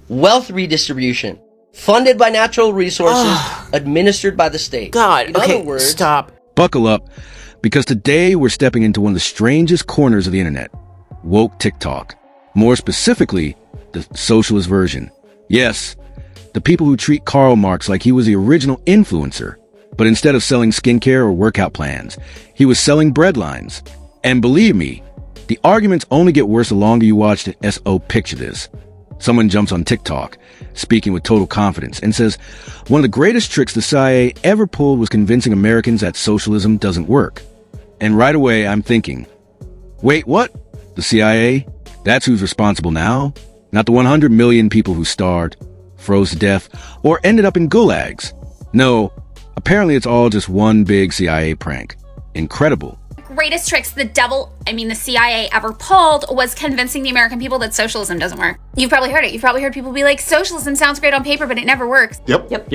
wealth redistribution, funded by natural resources, administered by the state. God, In okay, other words, stop. Buckle up, because today we're stepping into one of the strangest corners of the internet. Woke TikTok. More specifically, the socialist version. Yes, the people who treat Karl Marx like he was the original influencer. But instead of selling skincare or workout plans, he was selling breadlines. And believe me, the arguments only get worse the longer you watch it. So picture this. Someone jumps on TikTok, speaking with total confidence, and says, one of the greatest tricks the CIA ever pulled was convincing Americans that socialism doesn't work. And right away, I'm thinking, wait, what? The CIA? That's who's responsible now? Not the 100 million people who starved, froze to death, or ended up in gulags. No, apparently it's all just one big CIA prank. Incredible. Greatest tricks the CIA ever pulled was convincing the American people that socialism doesn't work. You've probably heard it. You've probably heard people be like, socialism sounds great on paper, but it never works. Yep. This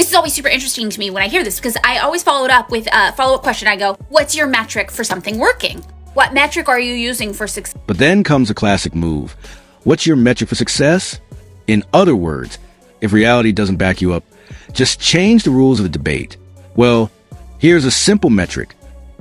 is always super interesting to me when I hear this, because I always follow it up with a follow-up question. I go, what's your metric for something working? What metric are you using for success? But then comes a classic move. What's your metric for success? In other words, if reality doesn't back you up, just change the rules of the debate. Well, here's a simple metric: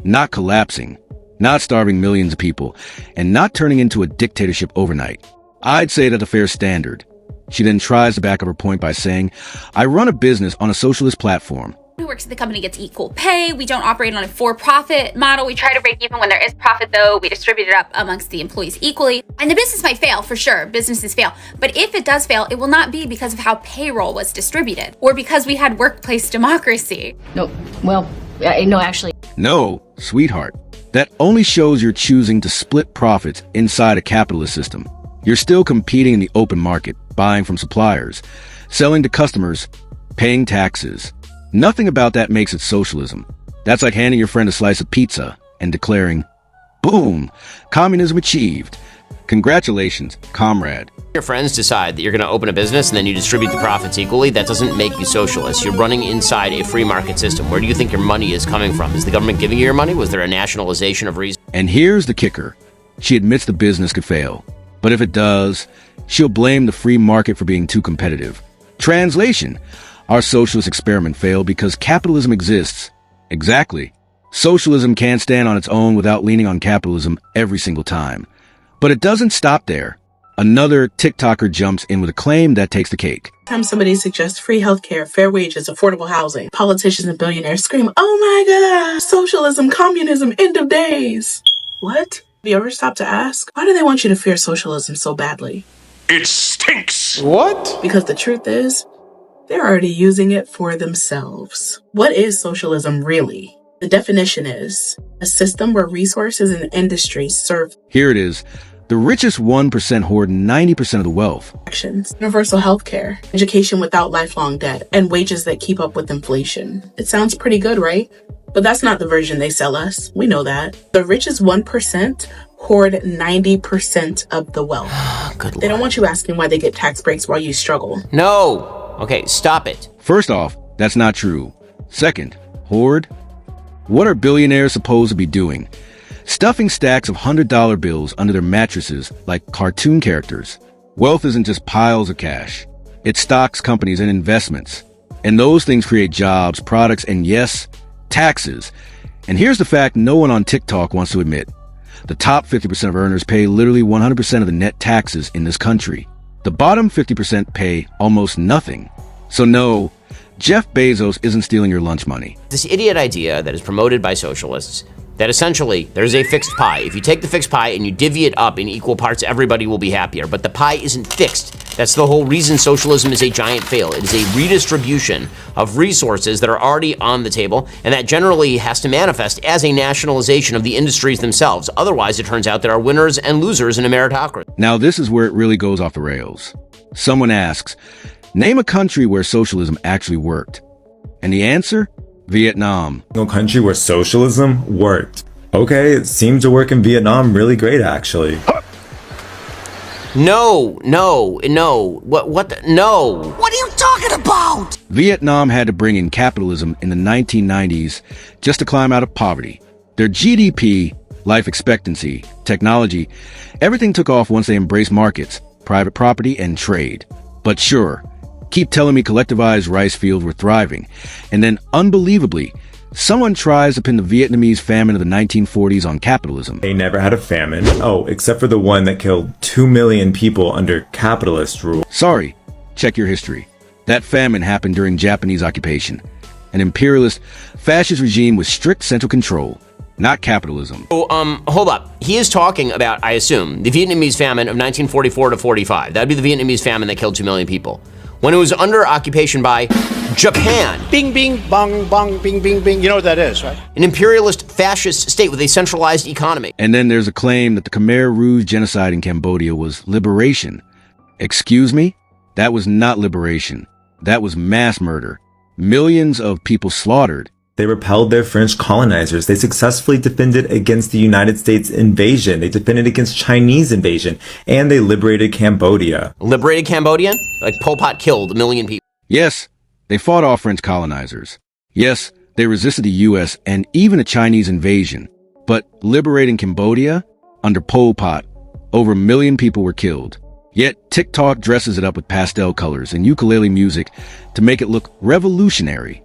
not collapsing, not starving millions of people, and not turning into a dictatorship overnight. I'd say that's a fair standard. She then tries to back up her point by saying, I run a business on a socialist platform. Who works at the company gets equal pay. We don't operate on a for-profit model. We try to break even when there is profit, though. We distribute it up amongst the employees equally. And the business might fail, for sure. Businesses fail. But if it does fail, it will not be because of how payroll was distributed or because we had workplace democracy. No, well, no, actually. No, sweetheart. That only shows you're choosing to split profits inside a capitalist system. You're still competing in the open market, buying from suppliers, selling to customers, paying taxes. Nothing about that makes it socialism. That's like handing your friend a slice of pizza and declaring, boom, communism achieved. Congratulations, comrade. Your friends decide that you're going to open a business and then you distribute the profits equally. That doesn't make you socialist. You're running inside a free market system. Where do you think your money is coming from? Is the government giving you your money? Was there a nationalization of reason? And here's the kicker. She admits the business could fail. But if it does, she'll blame the free market for being too competitive. Translation: our socialist experiment failed because capitalism exists. Exactly. Socialism can't stand on its own without leaning on capitalism every single time. But it doesn't stop there. Another TikToker jumps in with a claim that takes the cake. Every time somebody suggests free healthcare, fair wages, affordable housing, politicians and billionaires scream, oh my God, socialism, communism, end of days. What? Have you ever stopped to ask, why do they want you to fear socialism so badly? It stinks. What? Because the truth is, they're already using it for themselves. What is socialism really? The definition is a system where resources and industries serve. Here it is. The richest 1% hoard 90% of the wealth. Actions, universal health care, education without lifelong debt, and wages that keep up with inflation. It sounds pretty good, right? But that's not the version they sell us. We know that. The richest 1% hoard 90% of the wealth. Good Lord. They don't want you asking why they get tax breaks while you struggle. No. Okay, stop it. First off, that's not true. Second, hoard? What are billionaires supposed to be doing? Stuffing stacks of $100 bills under their mattresses like cartoon characters. Wealth isn't just piles of cash. It's stocks, companies, and investments. And those things create jobs, products, and yes, taxes. And here's the fact no one on TikTok wants to admit. The top 50% of earners pay literally 100% of the net taxes in this country. The bottom 50% pay almost nothing. So no, Jeff Bezos isn't stealing your lunch money. This idiot idea that is promoted by socialists, that essentially there's a fixed pie. If you take the fixed pie and you divvy it up in equal parts, everybody will be happier. But the pie isn't fixed. That's the whole reason socialism is a giant fail. It is a redistribution of resources that are already on the table, and that generally has to manifest as a nationalization of the industries themselves. Otherwise, it turns out there are winners and losers in a meritocracy. Now this is where it really goes off the rails. Someone asks, name a country where socialism actually worked. And the answer? Vietnam. No country where socialism worked. Okay, it seemed to work in Vietnam really great, actually. No. No. What are you talking about? Vietnam had to bring in capitalism in the 1990s just to climb out of poverty. Their GDP life expectancy, technology, everything took off once they embraced markets, private property, and trade. But sure, keep telling me collectivized rice fields were thriving, and then unbelievably, someone tries to pin the Vietnamese famine of the 1940s on capitalism. They never had a famine. Oh, except for the one that killed 2 million people under capitalist rule. Sorry, check your history. That famine happened during Japanese occupation. An imperialist, fascist regime with strict central control, not capitalism. Oh, hold up. He is talking about, I assume, the Vietnamese famine of 1944 to 45. That'd be the Vietnamese famine that killed 2 million people. When it was under occupation by Japan. Bing, bing, bong, bong, bing, bing, bing. You know what that is, right? An imperialist fascist state with a centralized economy. And then there's a claim that the Khmer Rouge genocide in Cambodia was liberation. Excuse me? That was not liberation. That was mass murder. Millions of people slaughtered. They repelled their French colonizers. They successfully defended against the United States invasion. They defended against Chinese invasion. And they liberated Cambodia. Liberated Cambodia? Like Pol Pot killed 1 million people. Yes, they fought off French colonizers. Yes, they resisted the U.S. and even a Chinese invasion. But liberating Cambodia? Under Pol Pot, over 1 million people were killed. Yet TikTok dresses it up with pastel colors and ukulele music to make it look revolutionary.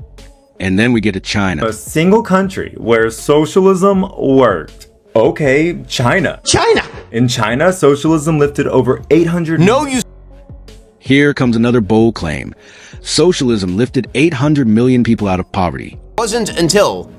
And then we get to China. A single country where socialism worked. Okay, China. China! In China, socialism lifted over 800... No, you... Here comes another bold claim. Socialism lifted 800 million people out of poverty. It wasn't until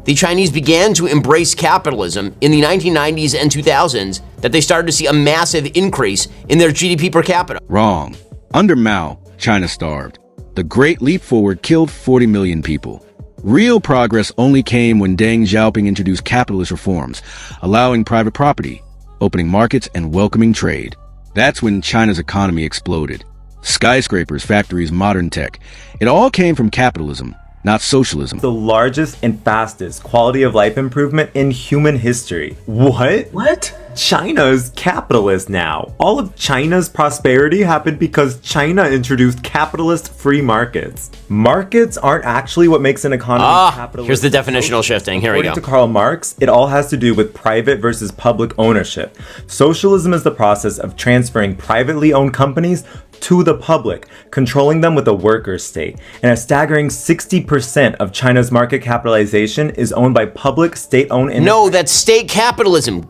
the Chinese began to embrace capitalism in the 1990s and 2000s that they started to see a massive increase in their GDP per capita. Wrong. Under Mao, China starved. The Great Leap Forward killed 40 million people. Real progress only came when Deng Xiaoping introduced capitalist reforms, allowing private property, opening markets, and welcoming trade. That's when China's economy exploded. Skyscrapers, factories, modern tech. It all came from capitalism, not socialism. The largest and fastest quality of life improvement in human history. What? What? China's capitalist now. All of China's prosperity happened because China introduced capitalist free markets. Markets aren't actually what makes an economy capitalist. Here's the definitional shifting. Here we go. According to Karl Marx, it all has to do with private versus public ownership. Socialism is the process of transferring privately owned companies to the public, controlling them with a worker state. And a staggering 60% of China's market capitalization is owned by public, state-owned... No, that's state capitalism.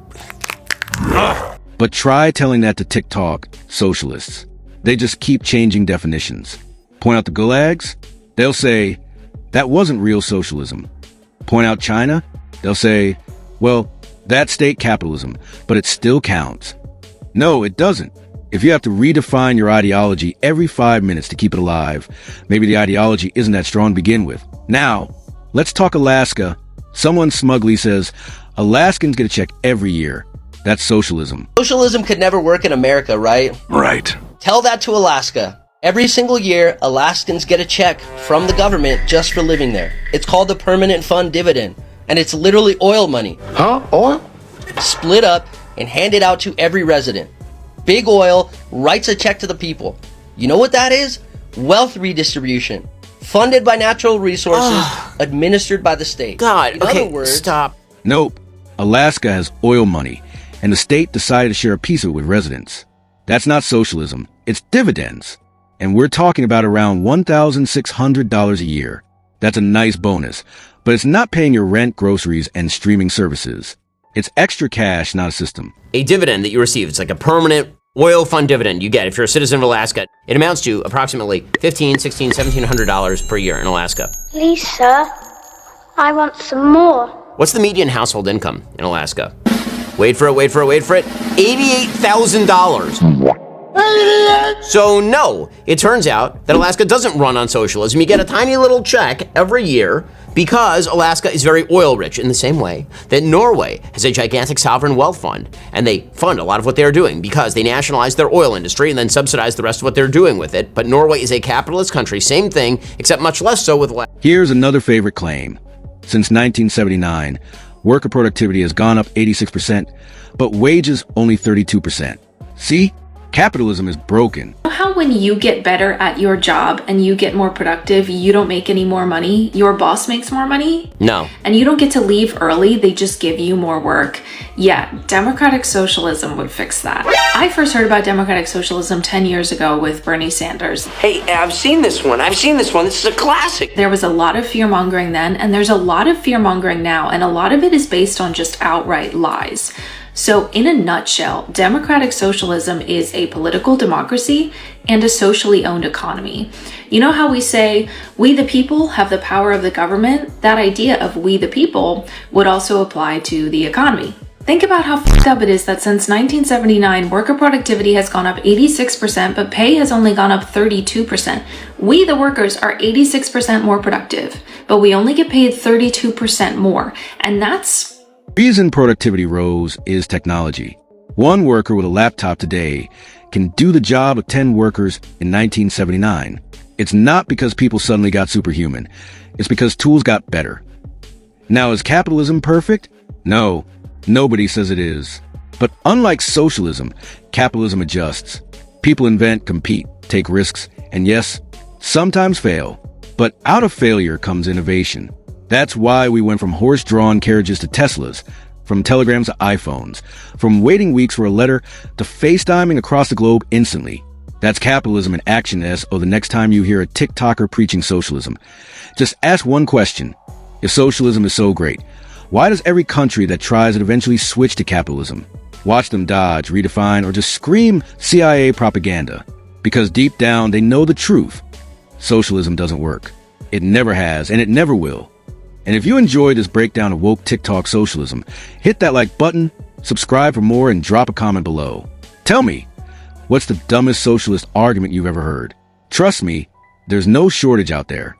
But try telling that to TikTok socialists. They just keep changing definitions. Point out the gulags, they'll say, that wasn't real socialism. Point out China, they'll say, well, that's state capitalism, but it still counts. No, it doesn't. If you have to redefine your ideology every 5 minutes to keep it alive, maybe the ideology isn't that strong to begin with. Now, let's talk Alaska. Someone smugly says, Alaskans get a check every year. That's socialism. Socialism could never work in America, right? Right. Tell that to Alaska. Every single year, Alaskans get a check from the government just for living there. It's called the Permanent Fund Dividend, and it's literally oil money. Huh? Oil? Split up and handed out to every resident. Big Oil writes a check to the people. You know what that is? Wealth redistribution. Funded by natural resources, administered by the state. God, In okay, other words, stop. Nope. Alaska has oil money, and the state decided to share a piece of it with residents. That's not socialism. It's dividends. And we're talking about around $1,600 a year. That's a nice bonus, but it's not paying your rent, groceries, and streaming services. It's extra cash, not a system. A dividend that you receive, it's like a permanent oil fund dividend you get if you're a citizen of Alaska. It amounts to approximately $1,500, $1,600, $1,700 per year in Alaska. Please, sir, I want some more. What's the median household income in Alaska? Wait for it, wait for it, wait for it. $88,000. So no, it turns out that Alaska doesn't run on socialism. You get a tiny little check every year because Alaska is very oil rich in the same way that Norway has a gigantic sovereign wealth fund. And they fund a lot of what they're doing because they nationalize their oil industry and then subsidize the rest of what they're doing with it. But Norway is a capitalist country, same thing, except much less so with Alaska. Here's another favorite claim. Since 1979, worker productivity has gone up 86%, but wages only 32%. See? Capitalism is broken. How when you get better at your job and you get more productive, you don't make any more money, your boss makes more money? No. And you don't get to leave early, they just give you more work. Yeah, democratic socialism would fix that. I first heard about democratic socialism 10 years ago with Bernie Sanders. Hey, I've seen this one. This is a classic. There was a lot of fear-mongering then, and there's a lot of fear-mongering now, and a lot of it is based on just outright lies. So in a nutshell, democratic socialism is a political democracy and a socially owned economy. You know how we say, we the people have the power of the government? That idea of we the people would also apply to the economy. Think about how fucked up it is that since 1979, worker productivity has gone up 86%, but pay has only gone up 32%. We, the workers, are 86% more productive, but we only get paid 32% more. And that's... Reason productivity rose is technology. One worker with a laptop today can do the job of 10 workers in 1979. It's not because people suddenly got superhuman. It's because tools got better. Now, is capitalism perfect? No, nobody says it is. But unlike socialism, capitalism adjusts. People invent, compete, take risks, and yes, sometimes fail. But out of failure comes innovation. That's why we went from horse-drawn carriages to Teslas, from telegrams to iPhones, from waiting weeks for a letter to FaceTiming across the globe instantly. That's capitalism in action, or the next time you hear a TikToker preaching socialism. Just ask one question. If socialism is so great, why does every country that tries it eventually switch to capitalism? Watch them dodge, redefine, or just scream CIA propaganda. Because deep down, they know the truth. Socialism doesn't work. It never has, and it never will. And if you enjoyed this breakdown of woke TikTok socialism, hit that like button, subscribe for more, and drop a comment below. Tell me, what's the dumbest socialist argument you've ever heard? Trust me, there's no shortage out there.